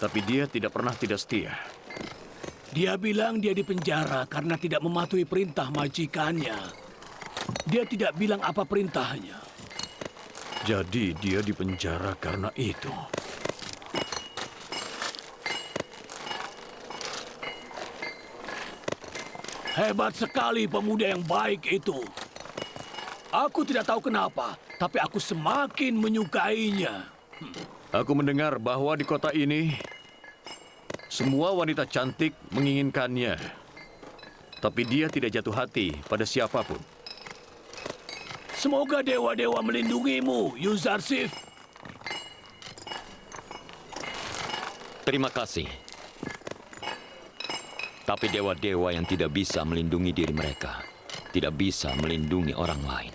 Tapi dia tidak pernah tidak setia. Dia bilang dia dipenjara karena tidak mematuhi perintah majikannya. Dia tidak bilang apa perintahnya. Jadi dia dipenjara karena itu. Hebat sekali pemuda yang baik itu. Aku tidak tahu kenapa, tapi aku semakin menyukainya. Aku mendengar bahwa di kota ini, semua wanita cantik menginginkannya. Tapi dia tidak jatuh hati pada siapapun. Semoga dewa-dewa melindungimu, Yuzarsif. Terima kasih. Tapi dewa-dewa yang tidak bisa melindungi diri mereka, tidak bisa melindungi orang lain.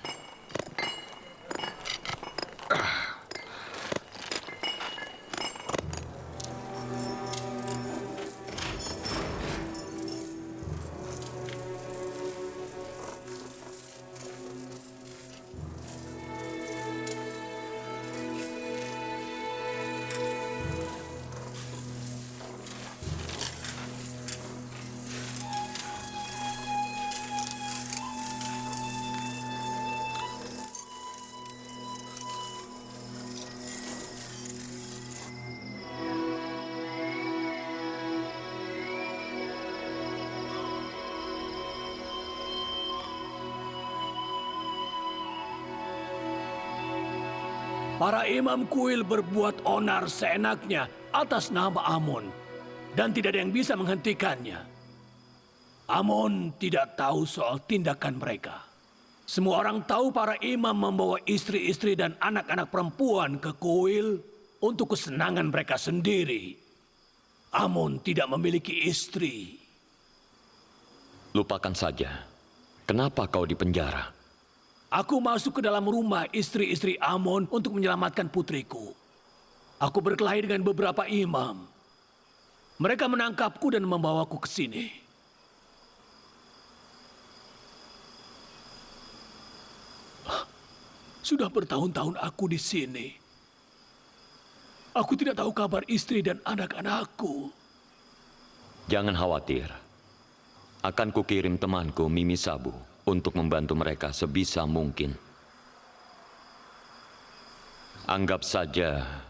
Para imam kuil berbuat onar seenaknya atas nama Amon. Dan tidak ada yang bisa menghentikannya. Amon tidak tahu soal tindakan mereka. Semua orang tahu para imam membawa istri-istri dan anak-anak perempuan ke kuil untuk kesenangan mereka sendiri. Amon tidak memiliki istri. Lupakan saja. Kenapa kau dipenjara? Aku masuk ke dalam rumah istri-istri Amon untuk menyelamatkan putriku. Aku berkelahi dengan beberapa imam. Mereka menangkapku dan membawaku ke sini. Sudah bertahun-tahun aku di sini. Aku tidak tahu kabar istri dan anak-anakku. Jangan khawatir. Akan kukirim temanku Mimi Sabu untuk membantu mereka sebisa mungkin. Anggap saja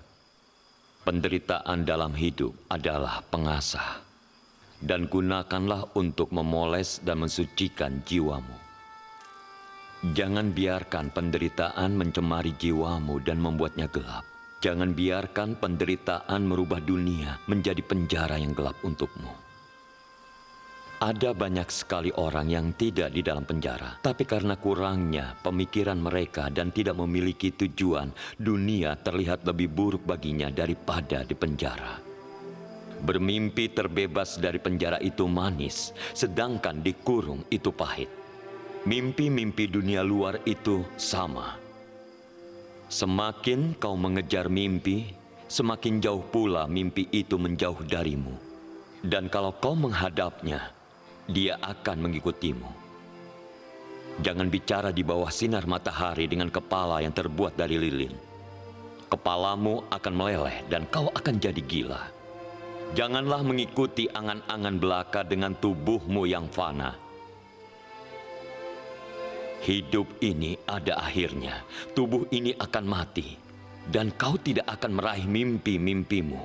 penderitaan dalam hidup adalah pengasah, dan gunakanlah untuk memoles dan mensucikan jiwamu. Jangan biarkan penderitaan mencemari jiwamu dan membuatnya gelap. Jangan biarkan penderitaan merubah dunia menjadi penjara yang gelap untukmu. Ada banyak sekali orang yang tidak di dalam penjara, tapi karena kurangnya pemikiran mereka dan tidak memiliki tujuan, dunia terlihat lebih buruk baginya daripada di penjara. Bermimpi terbebas dari penjara itu manis, sedangkan dikurung itu pahit. Mimpi-mimpi dunia luar itu sama. Semakin kau mengejar mimpi, semakin jauh pula mimpi itu menjauh darimu. Dan kalau kau menghadapnya, dia akan mengikutimu. Jangan bicara di bawah sinar matahari dengan kepala yang terbuat dari lilin. Kepalamu akan meleleh dan kau akan jadi gila. Janganlah mengikuti angan-angan belaka dengan tubuhmu yang fana. Hidup ini ada akhirnya. Tubuh ini akan mati. Dan kau tidak akan meraih mimpi-mimpimu.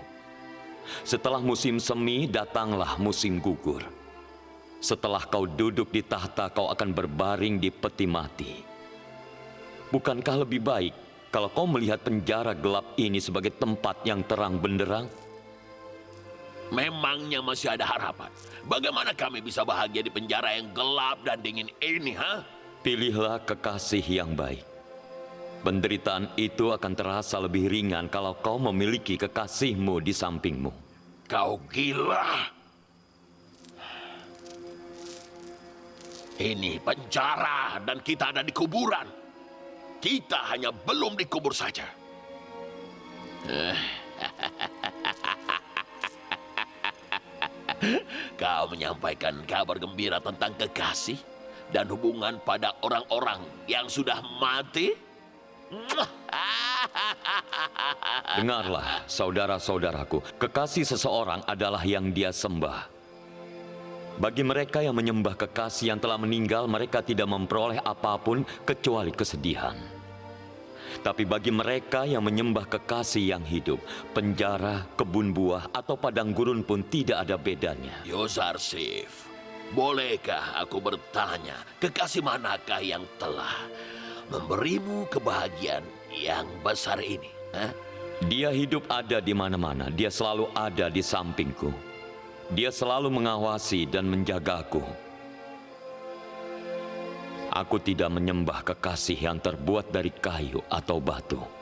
Setelah musim semi, datanglah musim gugur. Setelah kau duduk di tahta, kau akan berbaring di peti mati. Bukankah lebih baik kalau kau melihat penjara gelap ini sebagai tempat yang terang benderang? Memangnya masih ada harapan? Bagaimana kami bisa bahagia di penjara yang gelap dan dingin ini, ha? Pilihlah kekasih yang baik. Penderitaan itu akan terasa lebih ringan kalau kau memiliki kekasihmu di sampingmu. Kau gila. Ini penjara dan kita ada di kuburan. Kita hanya belum dikubur saja. Kau menyampaikan kabar gembira tentang kekasih dan hubungan pada orang-orang yang sudah mati? Dengarlah, saudara-saudaraku, kekasih seseorang adalah yang dia sembah. Bagi mereka yang menyembah kekasih yang telah meninggal, mereka tidak memperoleh apapun kecuali kesedihan. Tapi bagi mereka yang menyembah kekasih yang hidup, penjara, kebun buah, atau padang gurun pun tidak ada bedanya. Yosarsif, bolehkah aku bertanya, kekasih manakah yang telah memberimu kebahagiaan yang besar ini? Hah? Dia hidup ada di mana-mana, dia selalu ada di sampingku. Dia selalu mengawasi dan menjagaku. Aku tidak menyembah kekasih yang terbuat dari kayu atau batu.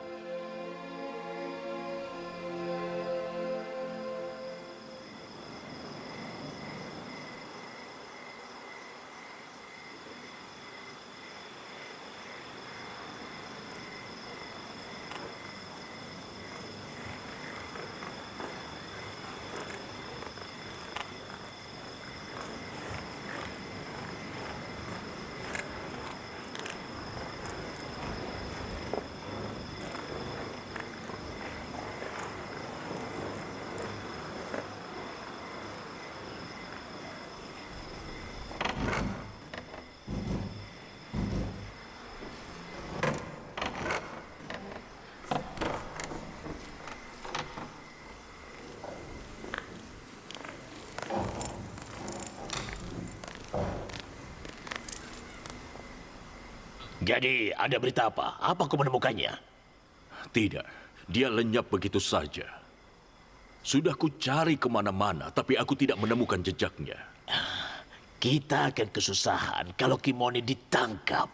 Jadi, ada berita apa? Apa kau menemukannya? Tidak, dia lenyap begitu saja. Sudah ku cari kemana-mana, tapi aku tidak menemukan jejaknya. Kita akan kesusahan kalau Kimoni ditangkap.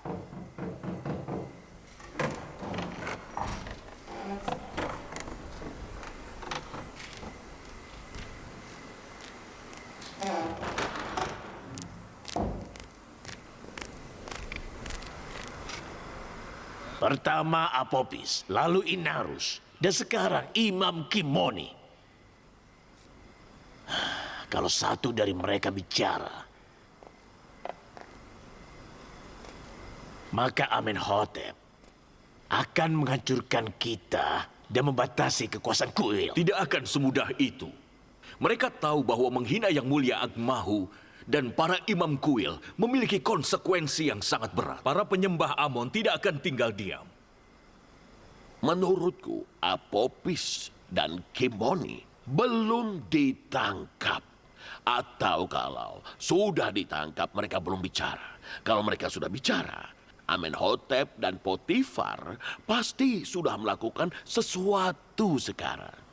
Pertama Apopis, lalu Inarus, dan sekarang Imam Kimoni. Kalau satu dari mereka bicara, maka Amenhotep akan menghancurkan kita dan membatasi kekuasaan Kuil. Tidak akan semudah itu. Mereka tahu bahwa menghina yang mulia Agmahu dan para imam kuil memiliki konsekuensi yang sangat berat. Para penyembah Amon tidak akan tinggal diam. Menurutku, Apopis dan Kimoni belum ditangkap. Atau kalau sudah ditangkap, mereka belum bicara. Kalau mereka sudah bicara, Amenhotep dan Potifar pasti sudah melakukan sesuatu sekarang.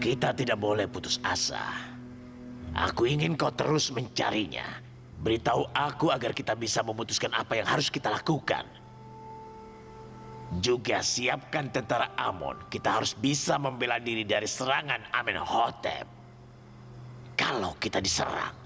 Kita tidak boleh putus asa. Aku ingin kau terus mencarinya. Beritahu aku agar kita bisa memutuskan apa yang harus kita lakukan. Juga siapkan tentara Amon. Kita harus bisa membela diri dari serangan Amenhotep. Kalau kita diserang.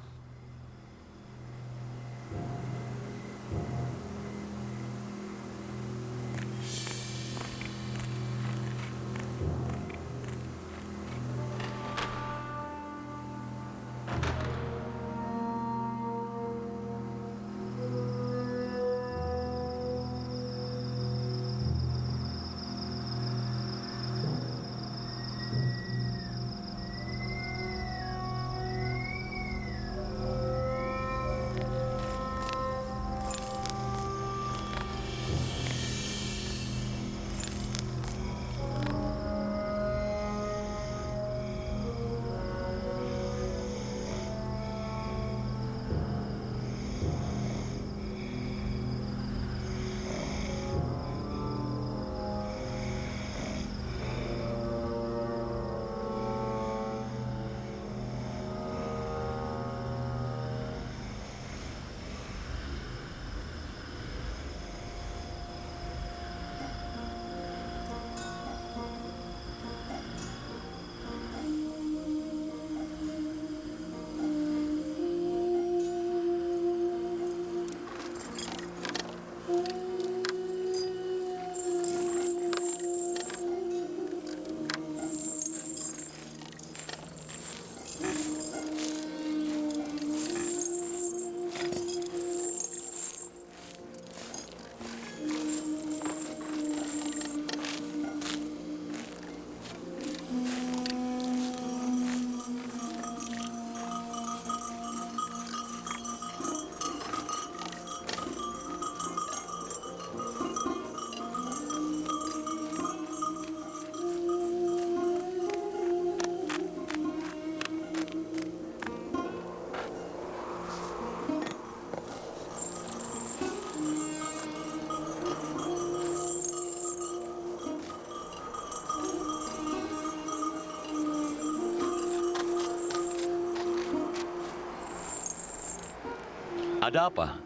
Ada apa?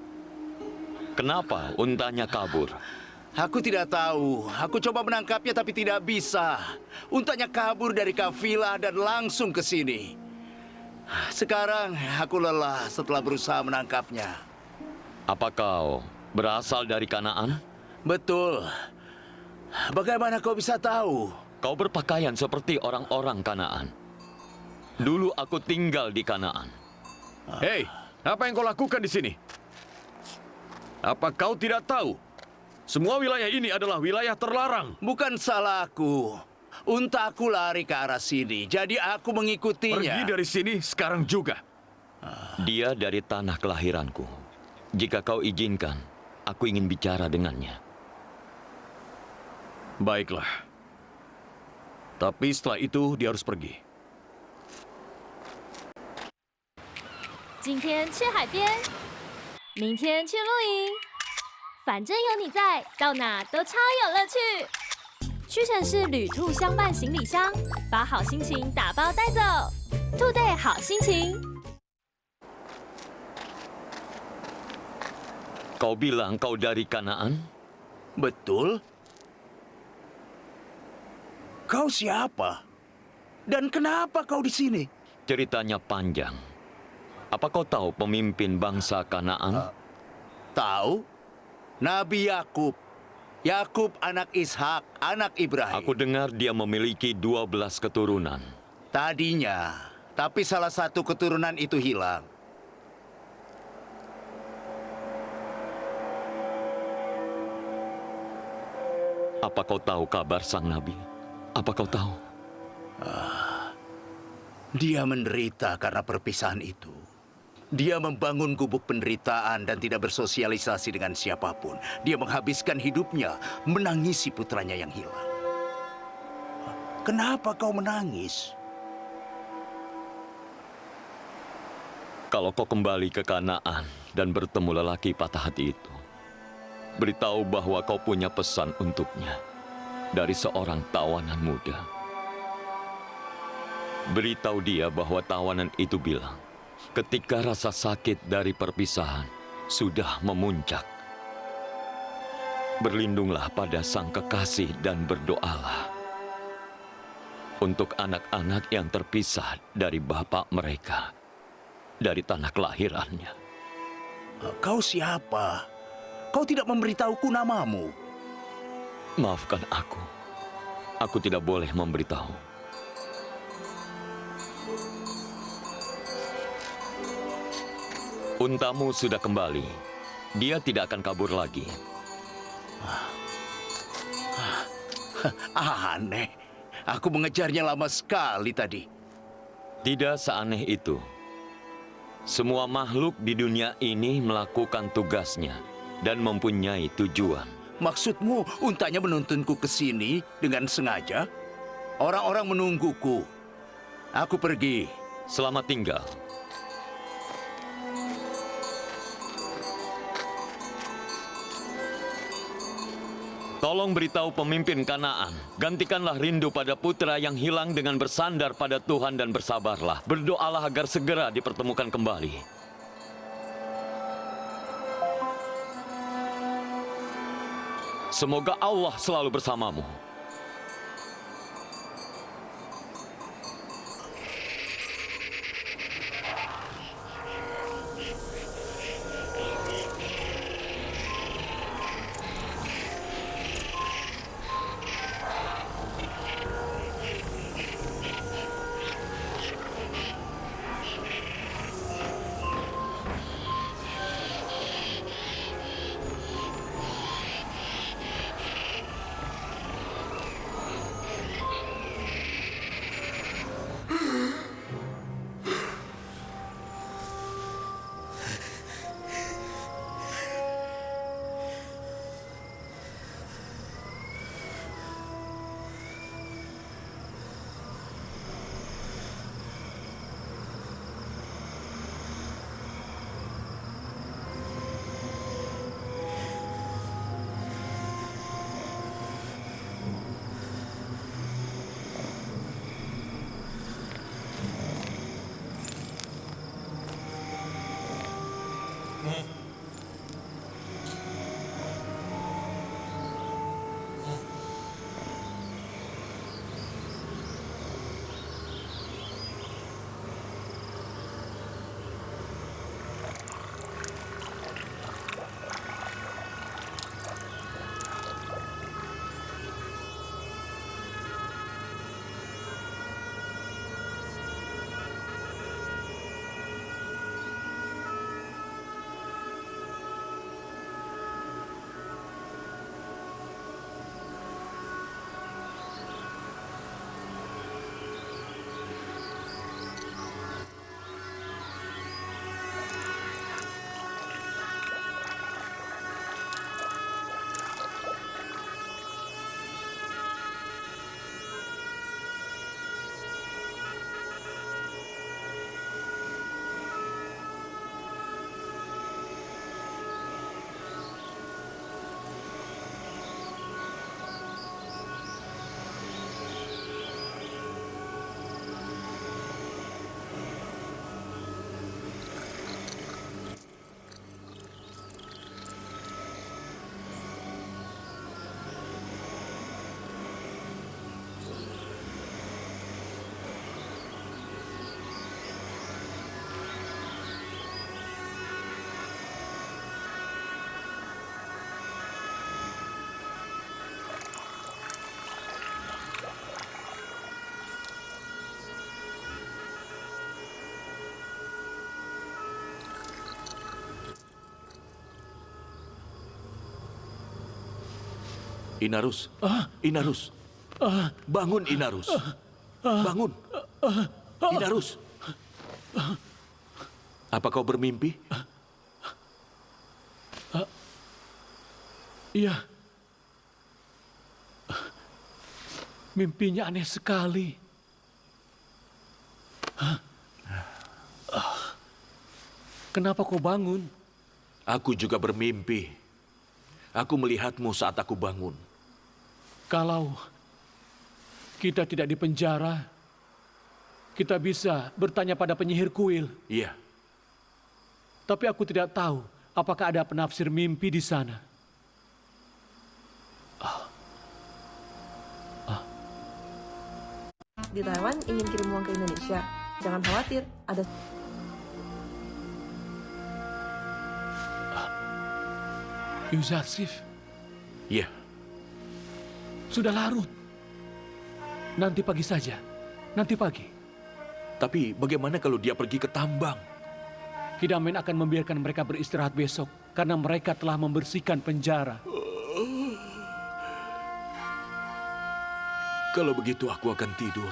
Kenapa untanya kabur? Aku tidak tahu. Aku coba menangkapnya tapi tidak bisa. Untanya kabur dari kafilah dan langsung ke sini. Sekarang aku lelah setelah berusaha menangkapnya. Apa kau berasal dari Kanaan? Betul. Bagaimana kau bisa tahu? Kau berpakaian seperti orang-orang Kanaan. Dulu aku tinggal di Kanaan. Hei, apa yang kau lakukan di sini? Apa kau tidak tahu? Semua wilayah ini adalah wilayah terlarang. Bukan salahku. Untaku lari ke arah sini, jadi aku mengikutinya. Pergi dari sini sekarang juga. Dia dari tanah kelahiranku. Jika kau izinkan, aku ingin bicara dengannya. Baiklah. Tapi setelah itu dia harus pergi. 今天去海边，明天去露营，反正有你在，到哪都超有乐趣。屈臣氏旅兔相伴行李箱，把好心情打包带走。兔 day 好心情。 Kau bilang kau dari Kanaan? Betul. Kau siapa? Dan kenapa kau di sini? Ceritanya panjang. Apa kau tahu pemimpin bangsa Kanaan? Tahu? Nabi Yakub. Yakub anak Ishak, anak Ibrahim. Aku dengar dia memiliki 12 keturunan. Tadinya, tapi salah satu keturunan itu hilang. Apa kau tahu kabar sang nabi? Apa kau tahu? Dia menderita karena perpisahan itu. Dia membangun gubuk penderitaan dan tidak bersosialisasi dengan siapapun. Dia menghabiskan hidupnya menangisi putranya yang hilang. Kenapa kau menangis? Kalau kau kembali ke Kanaan dan bertemu lelaki patah hati itu, beritahu bahwa kau punya pesan untuknya dari seorang tawanan muda. Beritahu dia bahwa tawanan itu bilang, ketika rasa sakit dari perpisahan sudah memuncak, berlindunglah pada sang kekasih dan berdoalah untuk anak-anak yang terpisah dari bapak mereka, dari tanah kelahirannya. Kau siapa? Kau tidak memberitahuku namamu. Maafkan aku. Aku tidak boleh memberitahu. Untamu sudah kembali. Dia tidak akan kabur lagi. Aneh. Aku mengejarnya lama sekali tadi. Tidak seaneh itu. Semua makhluk di dunia ini melakukan tugasnya dan mempunyai tujuan. Maksudmu untanya menuntunku ke sini dengan sengaja? Orang-orang menungguku. Aku pergi. Selamat tinggal. Tolong beritahu pemimpin Kanaan, gantikanlah rindu pada putra yang hilang dengan bersandar pada Tuhan dan bersabarlah. Berdoalah agar segera dipertemukan kembali. Semoga Allah selalu bersamamu. Inarus, Inarus, bangun Inarus, bangun, Inarus. Apa kau bermimpi? Iya. Mimpinya aneh sekali. Kenapa kau bangun? Aku juga bermimpi. Aku melihatmu saat aku bangun. Kalau kita tidak di penjara, kita bisa bertanya pada penyihir kuil. Iya, Tapi aku tidak tahu apakah ada penafsir mimpi di sana. Di Taiwan ingin kirim uang ke Indonesia. Jangan khawatir, ada Yuzarsif, iya. sudah larut. Nanti pagi saja. Nanti pagi. Tapi bagaimana kalau dia pergi ke tambang? Kidamen akan membiarkan mereka beristirahat besok karena mereka telah membersihkan penjara. Kalau begitu aku akan tidur.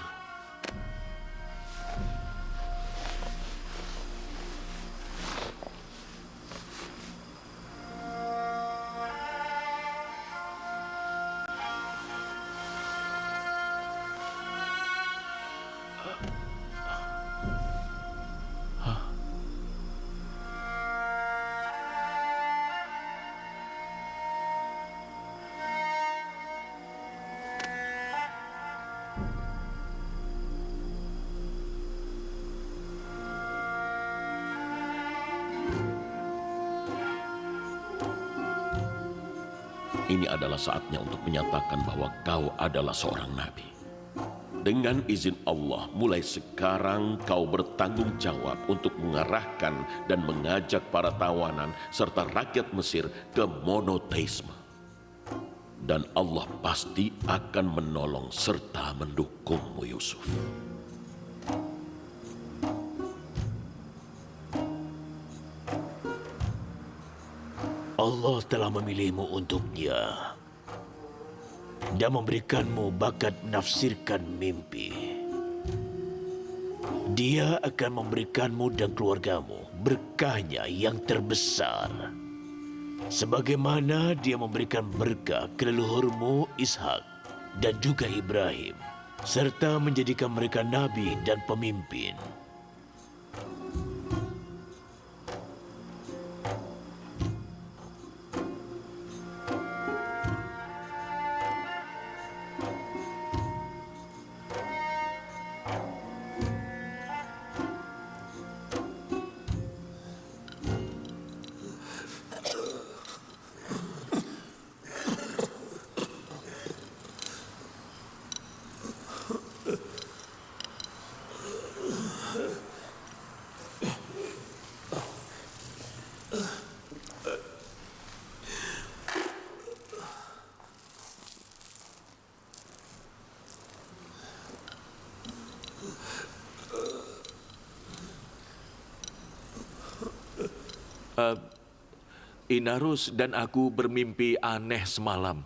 Ini adalah saatnya untuk menyatakan bahwa kau adalah seorang nabi. Dengan izin Allah, mulai sekarang kau bertanggung jawab untuk mengarahkan dan mengajak para tawanan serta rakyat Mesir ke monoteisme. Dan Allah pasti akan menolong serta mendukungmu, Yusuf. Allah telah memilihmu untuknya dan memberikanmu bakat menafsirkan mimpi. Dia akan memberikanmu dan keluargamu berkahnya yang terbesar. Sebagaimana dia memberikan berkah ke leluhurmu Ishak dan juga Ibrahim, serta menjadikan mereka nabi dan pemimpin. Inarus dan aku bermimpi aneh semalam.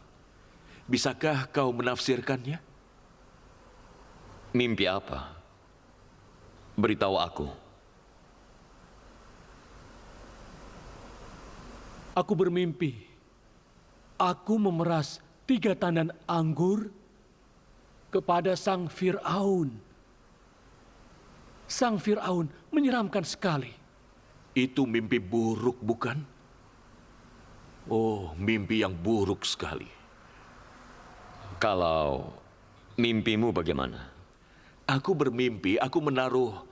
Bisakah kau menafsirkannya? Mimpi apa? Beritahu aku. Aku bermimpi. Aku memeras 3 tandan anggur kepada Sang Fir'aun. Sang Fir'aun menyeramkan sekali. Itu mimpi buruk, bukan? Oh, mimpi yang buruk sekali. Kalau mimpimu bagaimana? Aku bermimpi aku menaruh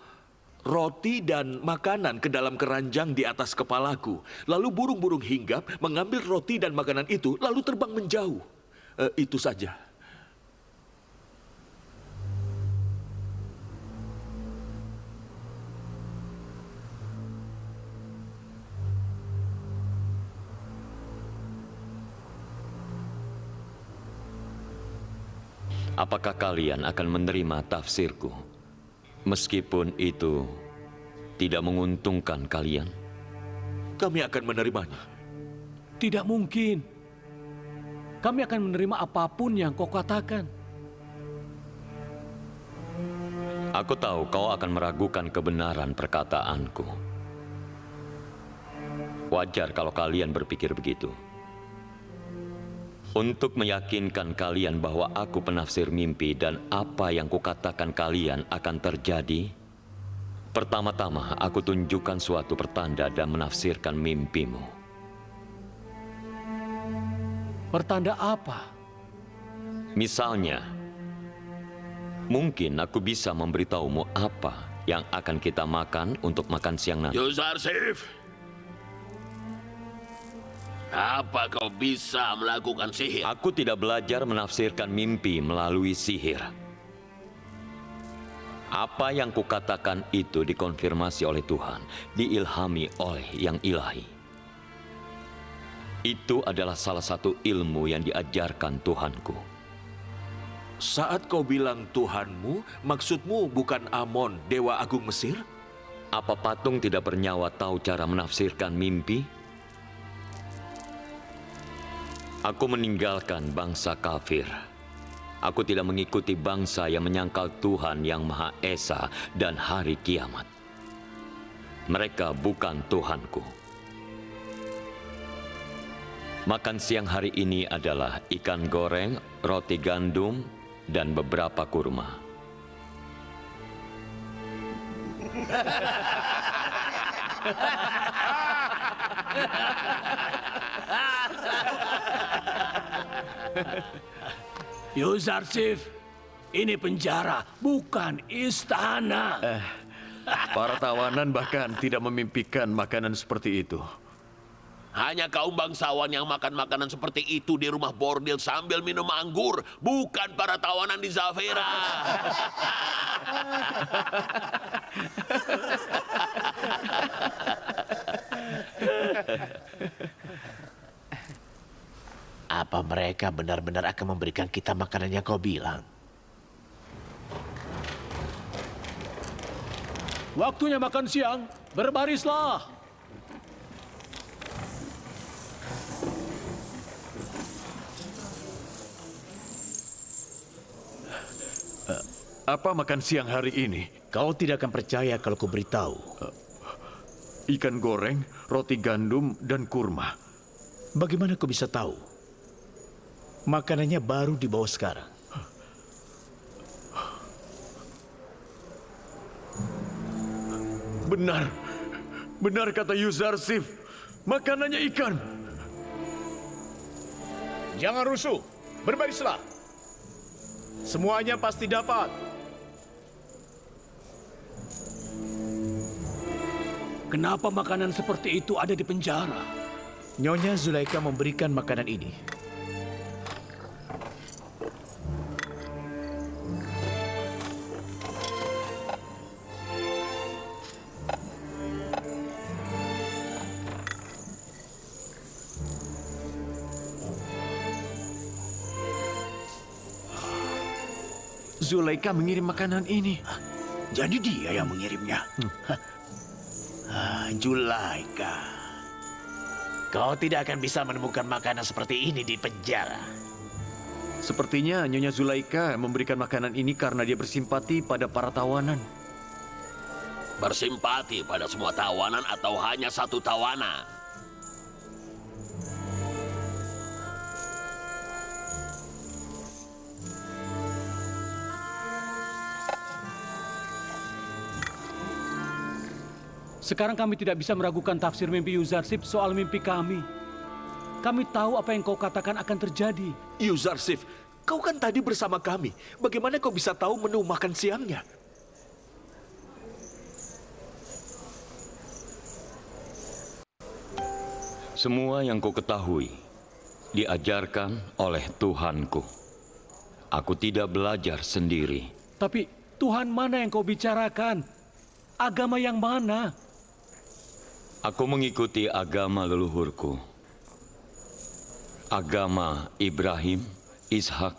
roti dan makanan ke dalam keranjang di atas kepalaku. Lalu burung-burung hinggap mengambil roti dan makanan itu lalu terbang menjauh. Itu saja. Apakah kalian akan menerima tafsirku? Meskipun itu tidak menguntungkan kalian? Kami akan menerimanya. Tidak mungkin. kami akan menerima apapun yang kau katakan. Aku tahu kau akan meragukan kebenaran perkataanku. Wajar kalau kalian berpikir begitu. Untuk meyakinkan kalian bahwa aku penafsir mimpi dan apa yang kukatakan kalian akan terjadi, pertama-tama aku tunjukkan suatu pertanda dan menafsirkan mimpimu. Pertanda apa? Misalnya, mungkin aku bisa memberitahumu apa yang akan kita makan untuk makan siang nanti. Yuzarsif, apa kau bisa melakukan sihir? Aku tidak belajar menafsirkan mimpi melalui sihir. Apa yang kukatakan itu dikonfirmasi oleh Tuhan, diilhami oleh yang ilahi. Itu adalah salah satu ilmu yang diajarkan Tuhanku. Saat kau bilang Tuhanmu, maksudmu bukan Amon, Dewa Agung Mesir? Apa patung tidak bernyawa tahu cara menafsirkan mimpi? Aku meninggalkan bangsa kafir. Aku tidak mengikuti bangsa yang menyangkal Tuhan yang Maha Esa dan hari kiamat. Mereka bukan Tuhanku. Makan siang hari ini adalah ikan goreng, roti gandum, dan beberapa kurma. Yuzarsif, ini penjara, bukan istana. Para tawanan bahkan tidak memimpikan makanan seperti itu. Hanya kaum bangsawan yang makan makanan seperti itu di rumah bordil sambil minum anggur, bukan para tawanan di Zafira. Apa mereka benar-benar akan memberikan kita makanan yang kau bilang? Waktunya makan siang, berbarislah. Apa makan siang hari ini? Kau tidak akan percaya kalau ku beritahu. Ikan goreng, roti gandum, dan kurma. Bagaimana kau bisa tahu? Makanannya baru dibawa sekarang. Benar. Benar kata Yuzarsif. Makanannya ikan. Jangan rusuh, berbarislah. Semuanya pasti dapat. Kenapa makanan seperti itu ada di penjara? Nyonya Zulaika memberikan makanan ini. Zulaika mengirim makanan ini. Jadi dia yang mengirimnya. Zulaika. Kau tidak akan bisa menemukan makanan seperti ini di penjara. Sepertinya Nyonya Zulaika memberikan makanan ini karena dia bersimpati pada para tawanan. Bersimpati pada semua tawanan atau hanya satu tawanan? Sekarang kami tidak bisa meragukan tafsir mimpi Yuzarsif soal mimpi kami. Kami tahu apa yang kau katakan akan terjadi. Yuzarsif, kau kan tadi bersama kami. Bagaimana kau bisa tahu menu makan siangnya? Semua yang kau ketahui diajarkan oleh Tuhanku. Aku tidak belajar sendiri. Tapi Tuhan mana yang kau bicarakan? Agama yang mana? Aku mengikuti agama leluhurku. Agama Ibrahim, Ishak,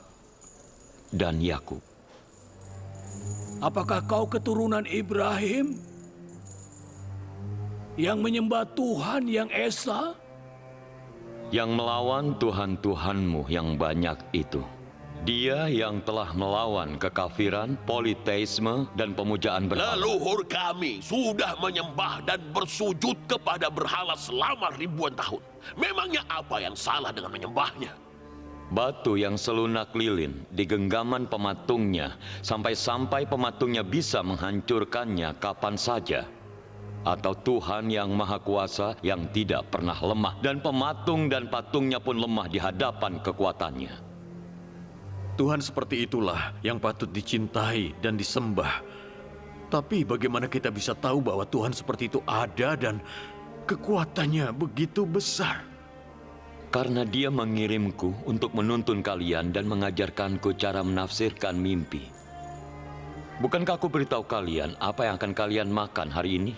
dan Yakub. Apakah kau keturunan Ibrahim? Yang menyembah Tuhan yang Esa? yang melawan Tuhan-Tuhanmu yang banyak itu. Dia yang telah melawan kekafiran, politeisme, dan pemujaan berhala. Leluhur kami sudah menyembah dan bersujud kepada berhala selama ribuan tahun. Memangnya apa yang salah dengan menyembahnya? Batu yang selunak lilin di genggaman pematungnya sampai-sampai pematungnya bisa menghancurkannya kapan saja. Atau Tuhan yang Maha Kuasa yang tidak pernah lemah dan pematung dan patungnya pun lemah di hadapan kekuatannya. Tuhan seperti itulah yang patut dicintai dan disembah. Tapi bagaimana kita bisa tahu bahwa Tuhan seperti itu ada dan kekuatannya begitu besar? Karena Dia mengirimku untuk menuntun kalian dan mengajarkanku cara menafsirkan mimpi. Bukankah aku beritahu kalian apa yang akan kalian makan hari ini?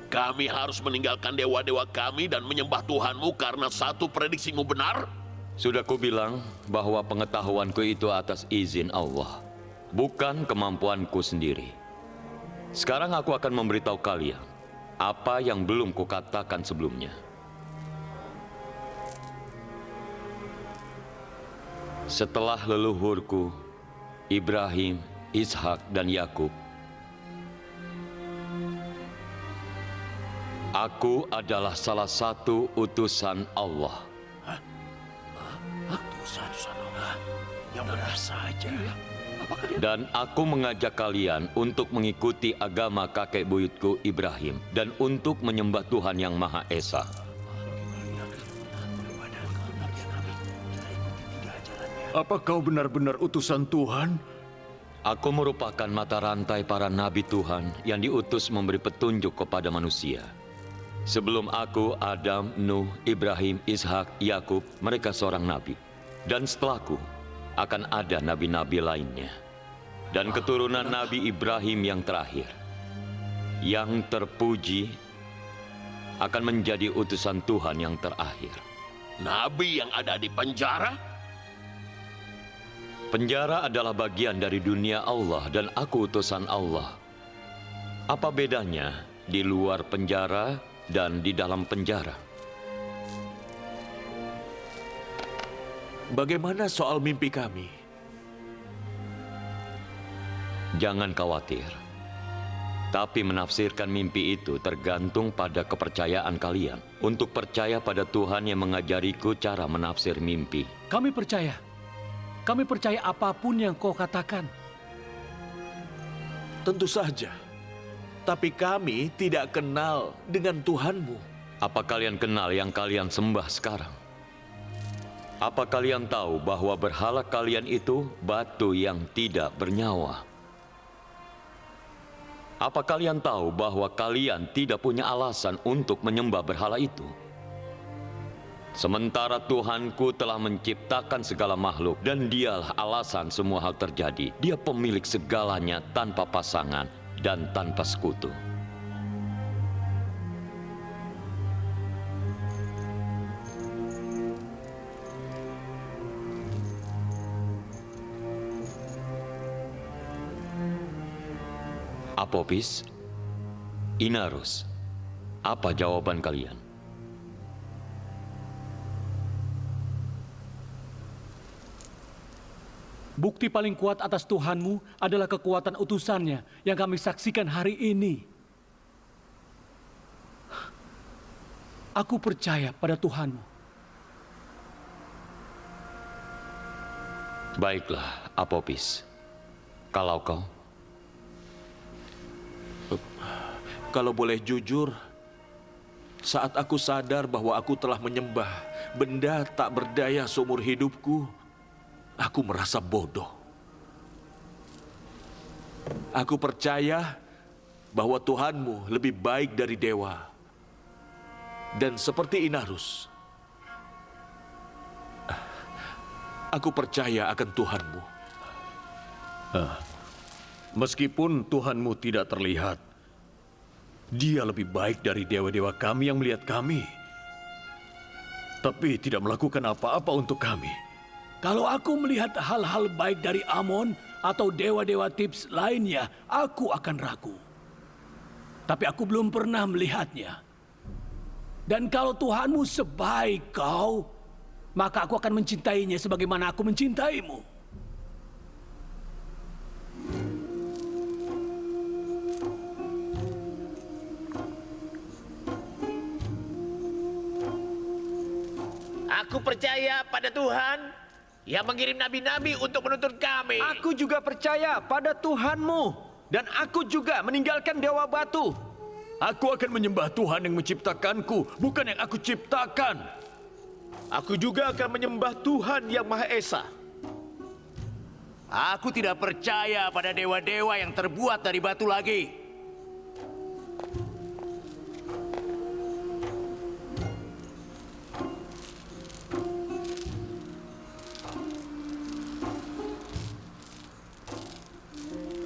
Kami harus meninggalkan dewa-dewa kami dan menyembah Tuhanmu karena satu prediksimu benar? Sudah kubilang bahwa pengetahuanku itu atas izin Allah, bukan kemampuanku sendiri. Sekarang aku akan memberitahu kalian apa yang belum kukatakan sebelumnya. Setelah leluhurku, Ibrahim, Ishak, dan Yakub, aku adalah salah satu utusan Allah. Yang benar saja. Dan aku mengajak kalian untuk mengikuti agama kakek buyutku Ibrahim dan untuk menyembah Tuhan yang Maha Esa. Apa kau benar-benar utusan Tuhan? Aku merupakan mata rantai para nabi Tuhan yang diutus memberi petunjuk kepada manusia. Sebelum aku, Adam, Nuh, Ibrahim, Ishak, Yakub, mereka seorang nabi. Dan setelahku, akan ada nabi-nabi lainnya. Dan keturunan Nabi Ibrahim yang terakhir, yang terpuji, akan menjadi utusan Tuhan yang terakhir. Nabi yang ada di penjara? Penjara adalah bagian dari dunia Allah dan aku utusan Allah. Apa bedanya di luar penjara dan di dalam penjara? Bagaimana soal mimpi kami? Jangan khawatir. Tapi menafsirkan mimpi itu tergantung pada kepercayaan kalian. Untuk percaya pada Tuhan yang mengajariku cara menafsir mimpi. Kami percaya. Kami percaya apapun yang kau katakan. Tentu saja. Tapi kami tidak kenal dengan Tuhanmu. Apa kalian kenal yang kalian sembah sekarang? Apa kalian tahu bahwa berhala kalian itu batu yang tidak bernyawa? Apa kalian tahu bahwa kalian tidak punya alasan untuk menyembah berhala itu? Sementara Tuhanku telah menciptakan segala makhluk dan Dialah alasan semua hal terjadi. Dia pemilik segalanya tanpa pasangan dan tanpa sekutu. Apopis, Inarus, apa jawaban kalian? Bukti paling kuat atas Tuhanmu adalah kekuatan utusannya yang kami saksikan hari ini. Aku percaya pada Tuhanmu. Baiklah, Apopis. Kalau kau? Kalau boleh jujur, saat aku sadar bahwa aku telah menyembah benda tak berdaya seumur hidupku, aku merasa bodoh. Aku percaya bahwa Tuhanmu lebih baik dari dewa. Dan seperti Inarus, aku percaya akan Tuhanmu. Meskipun Tuhanmu tidak terlihat, Dia lebih baik dari dewa-dewa kami yang melihat kami, tapi tidak melakukan apa-apa untuk kami. Kalau aku melihat hal-hal baik dari Amon atau dewa-dewa tips lainnya, aku akan ragu. Tapi aku belum pernah melihatnya. Dan kalau Tuhanmu sebaik kau, maka aku akan mencintainya sebagaimana aku mencintaimu. Aku percaya pada Tuhan yang mengirim nabi-nabi untuk menuntun kami. Aku juga percaya pada Tuhanmu, dan aku juga meninggalkan Dewa Batu. Aku akan menyembah Tuhan yang menciptakanku, bukan yang aku ciptakan. Aku juga akan menyembah Tuhan yang Maha Esa. Aku tidak percaya pada dewa-dewa yang terbuat dari batu lagi.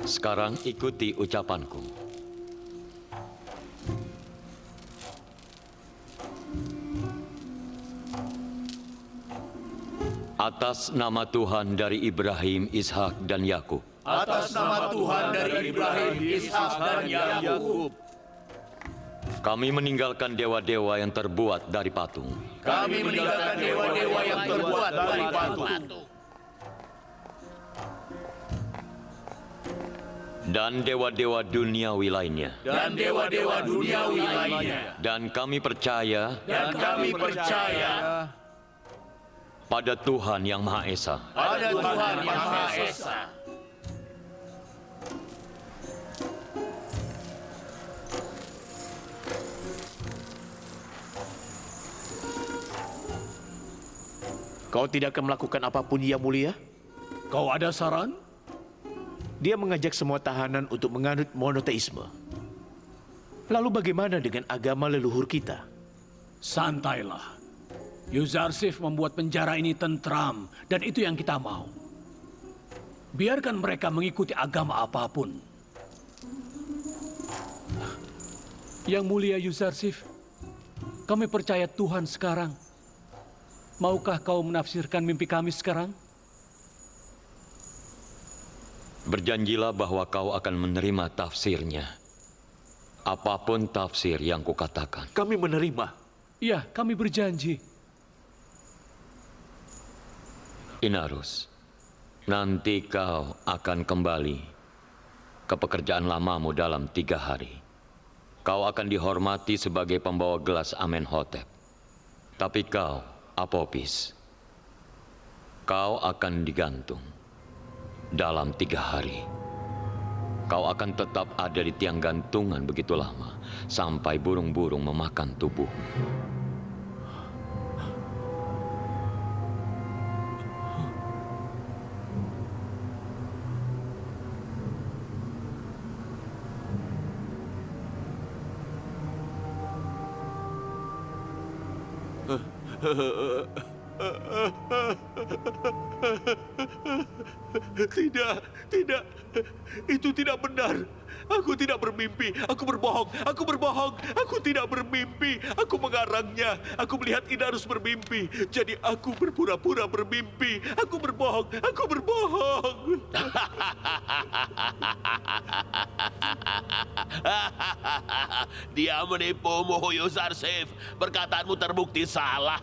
Sekarang ikuti ucapanku. Atas nama Tuhan dari Ibrahim, Ishak, dan Yakub. Atas nama Tuhan dari Ibrahim, Ishak, dan Yakub. Kami meninggalkan dewa-dewa yang terbuat dari patung. Kami meninggalkan dewa-dewa yang terbuat dari batu. Dan dewa-dewa duniawi lainnya. Dan dewa-dewa duniawi lainnya. Dan kami percaya Dan kami percaya pada Tuhan yang Maha Esa. pada Tuhan yang Maha Esa. Kau tidak akan melakukan apapun yang mulia? Kau ada saran? Dia mengajak semua tahanan untuk menganut monoteisme. Lalu bagaimana dengan agama leluhur kita? Santailah. Yuzarsif membuat penjara ini tentram, dan itu yang kita mau. Biarkan mereka mengikuti agama apapun. Yang mulia Yuzarsif, kami percaya Tuhan sekarang. Maukah kau menafsirkan mimpi kami sekarang? Berjanjilah bahwa kau akan menerima tafsirnya. Apapun tafsir yang kukatakan. Kami menerima. Ya, kami berjanji. Inarus, nanti kau akan kembali ke pekerjaan lamamu dalam 3 hari. Kau akan dihormati sebagai pembawa gelas Amenhotep. Tapi kau, Apopis, kau akan digantung dalam 3 hari. Kau akan tetap ada di tiang gantungan begitu lama, sampai burung-burung memakan tubuhmu. Tidak. Itu tidak benar. Aku tidak bermimpi. Aku berbohong. Aku tidak bermimpi. Aku mengarangnya. Aku melihat Inarus bermimpi. Jadi aku berpura-pura bermimpi. Aku berbohong. Dia menipumu, Yuzarsif. Perkataanmu terbukti salah.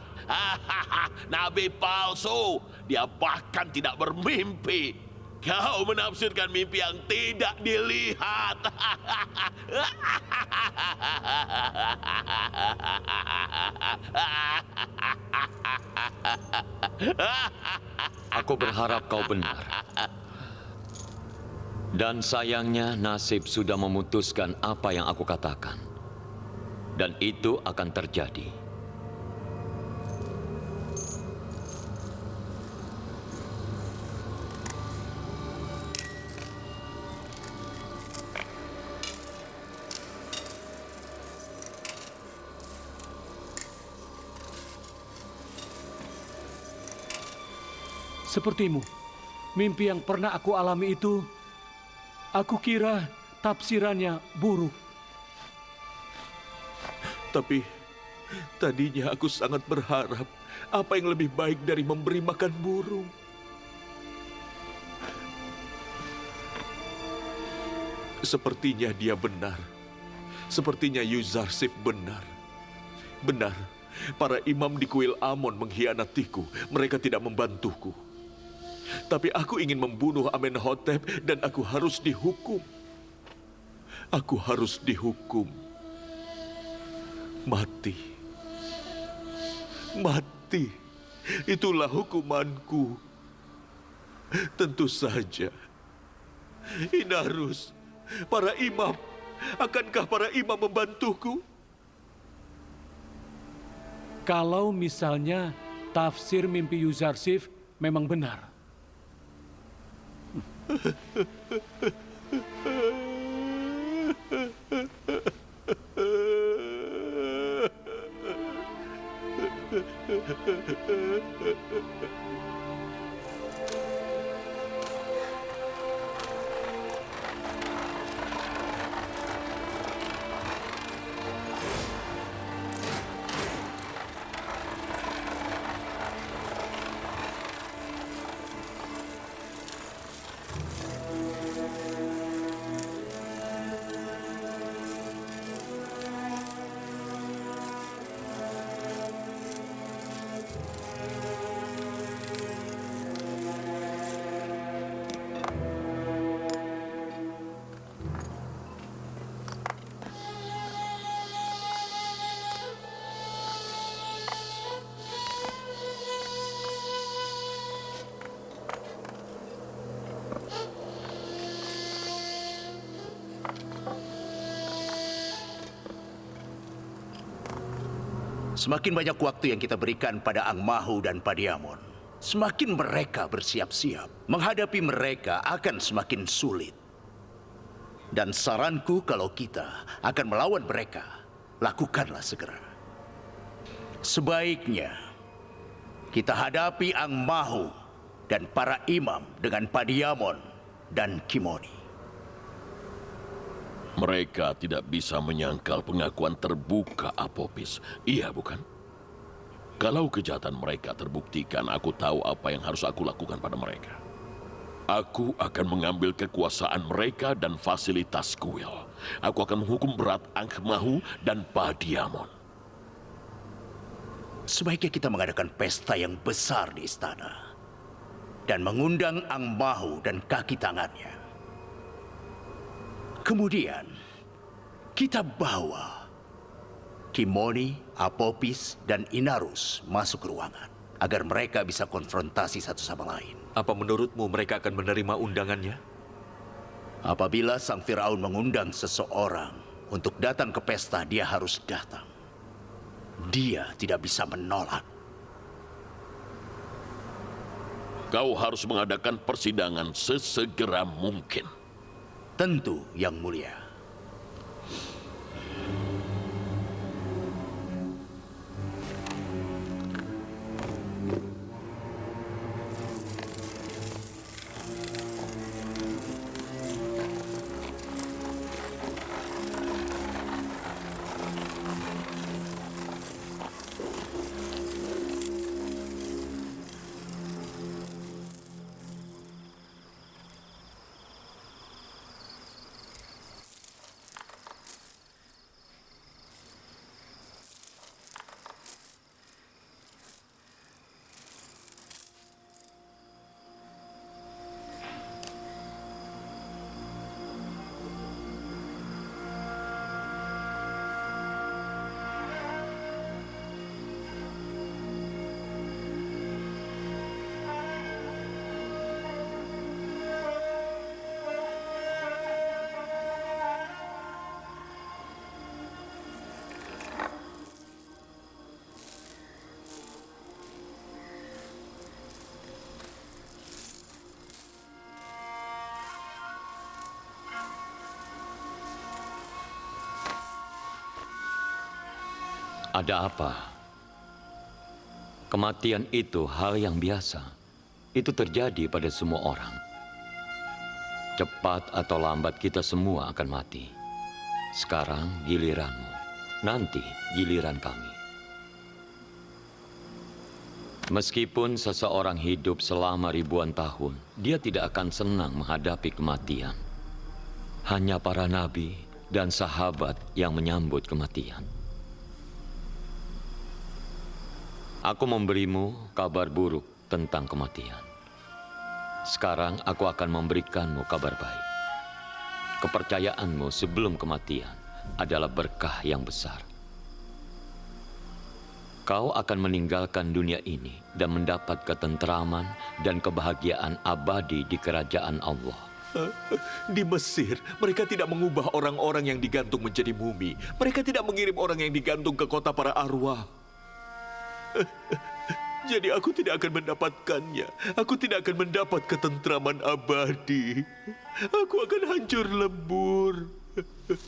Nabi palsu. Dia bahkan tidak bermimpi. Kau menafsirkan mimpi yang tidak dilihat. Aku berharap kau benar. Dan sayangnya nasib sudah memutuskan apa yang aku katakan. Dan itu akan terjadi. Sepertimu, mimpi yang pernah aku alami itu, aku kira tafsirannya buruk. Tapi tadinya aku sangat berharap apa yang lebih baik dari memberi makan burung. Sepertinya dia benar. Sepertinya Yuzarsif benar. Benar, Para imam di kuil Amon mengkhianatiku. Mereka tidak membantuku. Tapi aku ingin membunuh Amenhotep dan aku harus dihukum. Aku harus dihukum. Mati. Mati. Itulah hukumanku. Tentu saja. Inarus, para imam, akankah para imam membantuku? Kalau misalnya tafsir mimpi Yuzarsif memang benar. Semakin banyak waktu yang kita berikan pada Angmahu dan Padiamon, semakin mereka bersiap-siap. Menghadapi mereka akan semakin sulit. Dan saranku kalau kita akan melawan mereka, lakukanlah segera. Sebaiknya kita hadapi Angmahu dan para imam dengan Padiamon dan Kimoni. Mereka tidak bisa menyangkal pengakuan terbuka Apopis. Iya, bukan? Kalau kejahatan mereka terbuktikan, aku tahu apa yang harus aku lakukan pada mereka. Aku akan mengambil kekuasaan mereka dan fasilitas kuil. Aku akan menghukum berat Angmahu dan Padiamon. Sebaiknya kita mengadakan pesta yang besar di istana dan mengundang Angmahu dan kaki tangannya. Kemudian, kita bawa Kimoni, Apopis, dan Inarus masuk ke ruangan agar mereka bisa konfrontasi satu sama lain. Apa menurutmu mereka akan menerima undangannya? Apabila Sang Firaun mengundang seseorang untuk datang ke pesta, dia harus datang. Dia tidak bisa menolak. Kau harus mengadakan persidangan sesegera mungkin. Tentu, Yang Mulia. Ada apa? Kematian itu hal yang biasa. Itu terjadi pada semua orang. Cepat atau lambat kita semua akan mati. Sekarang giliranmu, nanti giliran kami. Meskipun seseorang hidup selama ribuan tahun, dia tidak akan senang menghadapi kematian. Hanya para nabi dan sahabat yang menyambut kematian. Aku memberimu kabar buruk tentang kematian. Sekarang aku akan memberikanmu kabar baik. Kepercayaanmu sebelum kematian adalah berkah yang besar. Kau akan meninggalkan dunia ini dan mendapat ketentraman dan kebahagiaan abadi di kerajaan Allah. Di Mesir, mereka tidak mengubah orang-orang yang digantung menjadi mumi. Mereka tidak mengirim orang yang digantung ke kota para arwah. Jadi aku tidak akan mendapatkannya. Aku tidak akan mendapat ketentraman abadi. Aku akan hancur lebur.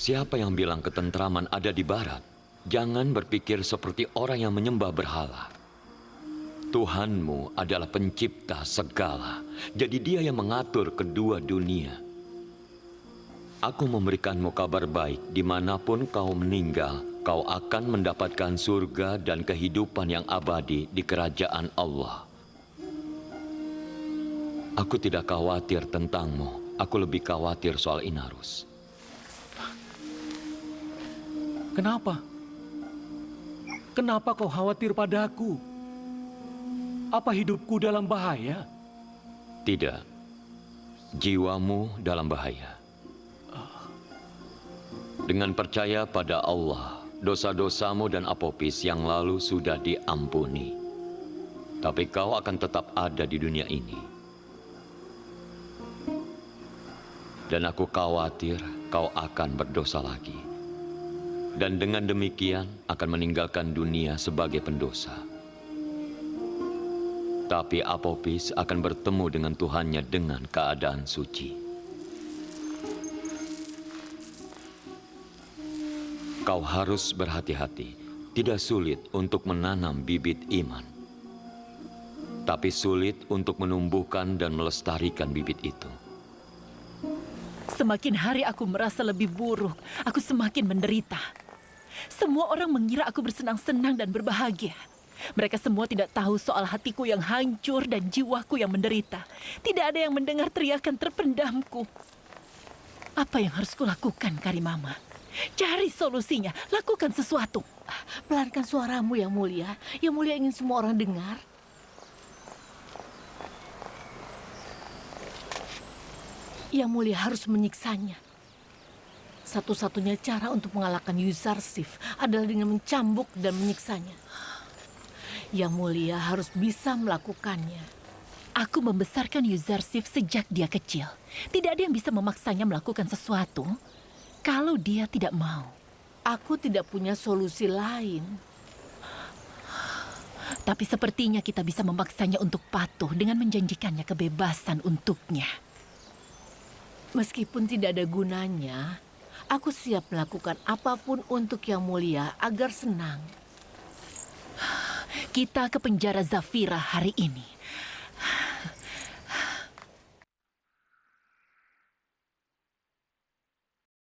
Siapa yang bilang ketentraman ada di barat? Jangan berpikir seperti orang yang menyembah berhala. Tuhanmu adalah pencipta segala. Jadi dia yang mengatur kedua dunia. Aku memberikanmu kabar baik. Dimanapun kau meninggal, kau akan mendapatkan surga dan kehidupan yang abadi di kerajaan Allah. Aku tidak khawatir tentangmu. Aku lebih khawatir soal Inarus. Kenapa? Kenapa kau khawatir padaku? Apa hidupku dalam bahaya? Tidak. Jiwamu dalam bahaya. Dengan percaya pada Allah, dosa-dosamu dan Apopis yang lalu sudah diampuni. Tapi kau akan tetap ada di dunia ini. Dan aku khawatir kau akan berdosa lagi. Dan dengan demikian akan meninggalkan dunia sebagai pendosa. Tapi Apopis akan bertemu dengan Tuhannya dengan keadaan suci. Kau harus berhati-hati. Tidak sulit untuk menanam bibit iman. Tapi sulit untuk menumbuhkan dan melestarikan bibit itu. Semakin hari aku merasa lebih buruk, aku semakin menderita. Semua orang mengira aku bersenang-senang dan berbahagia. Mereka semua tidak tahu soal hatiku yang hancur dan jiwaku yang menderita. Tidak ada yang mendengar teriakan terpendamku. Apa yang harus kulakukan, Karimama? Cari solusinya, lakukan sesuatu. Pelankan suaramu, Yang Mulia. Yang Mulia ingin semua orang dengar. Yang Mulia harus menyiksanya. Satu-satunya cara untuk mengalahkan Yuzarsif adalah dengan mencambuk dan menyiksanya. Yang Mulia harus bisa melakukannya. Aku membesarkan Yuzarsif sejak dia kecil. Tidak ada yang bisa memaksanya melakukan sesuatu kalau dia tidak mau. Aku tidak punya solusi lain. Tapi sepertinya kita bisa memaksanya untuk patuh dengan menjanjikannya kebebasan untuknya. Meskipun tidak ada gunanya, aku siap melakukan apapun untuk Yang Mulia agar senang. Kita ke penjara Zafira hari ini.